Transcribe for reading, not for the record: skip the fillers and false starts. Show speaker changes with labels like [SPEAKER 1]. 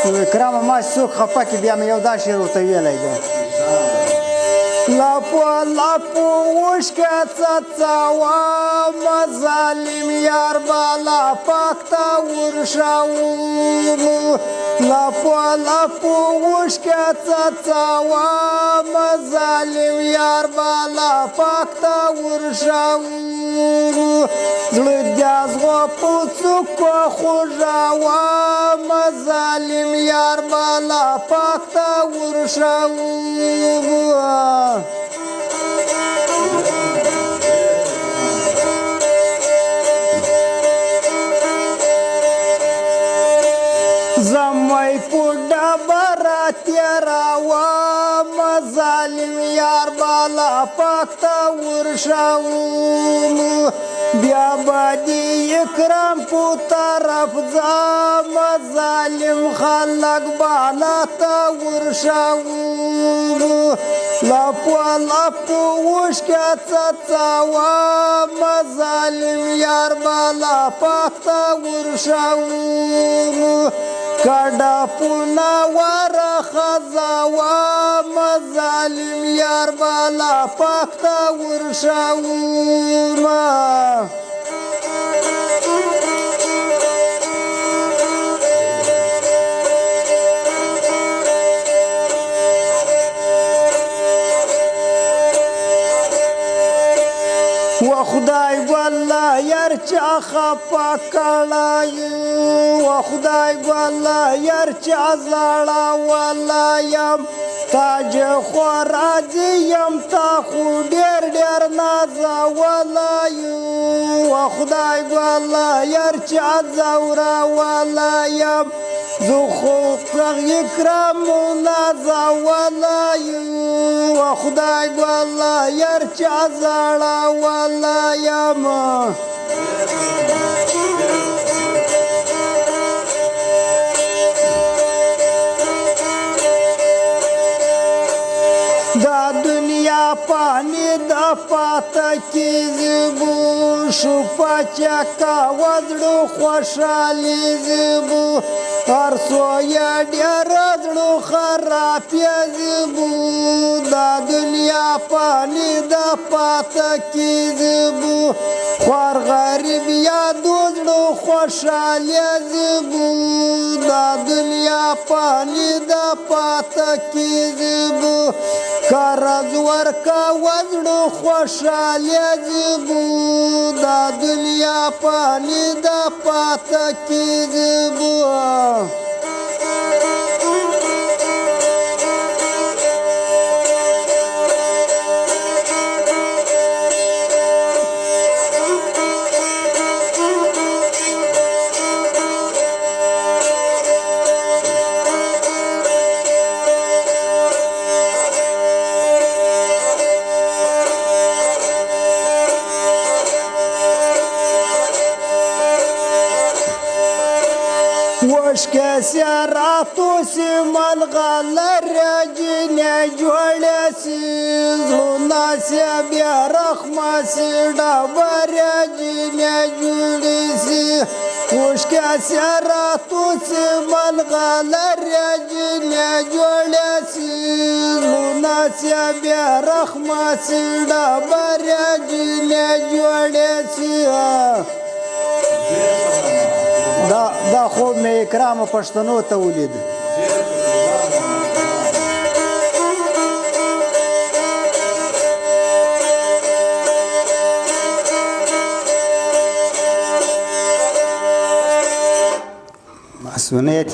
[SPEAKER 1] کرامه ما څوک خفه کړي بیا مې یو دا شعر ورته ویلی دی لپو لپو وشکه څڅوم ظالم یار بالا پاک ته ورشوم لپو لپو وشکه څڅوم ظالم یار بالا پاک ته ورشوم زړه د ازغو په څوکو خوږوم ظالم یار بالا پاک ته ورشوم زمای په ډبره تېروم ظالم یار بالا پاک ته ورشوم بیا به د اکرام په طرف ځم ظالم خلک بالا ته ورشوم لپو لپو وشکه څڅوم ظالم یار بالا پاک ته ورشوم کډه پونه ورخځوم ظالم یار بالا پاک ته ورشوم و خدای والله یار چا خفه کړی و خدای والله یار چا زړه والله یم تاج خو راځي یم تا خو ډېر ډېر نازولی و خدای والله یار چا زوره والله یم زه خو اکرام نازولی و خدای والله یار چا زړه والله یم دا دنیا پانی دا پاته کیږي بو شو پچا کا وزړو خوشالي زبو هر سو یا ډیر زړو خراب زبو دا دنیا پانی دا پاته کیږي بو خور غریب یا دوزړو خوشالي زبو دا دنیا پانی دا پاته کیږي بو قرض ورکا وزړو خوشالي زبو دا دنیا پانی دا پاته کیږي بو وشکه سیراتو سی ملغلره جنه جوړه سی زړونه سی بیا رحمه سی ډبره جنه جوړه سی وشکه سیراتو سی ملغلره جنه جوړه سی زړونه سی بیا رحمه سی ډبره جنه جوړه سی دا خوب مې اکرام پښتنو ته ولید مسئولیت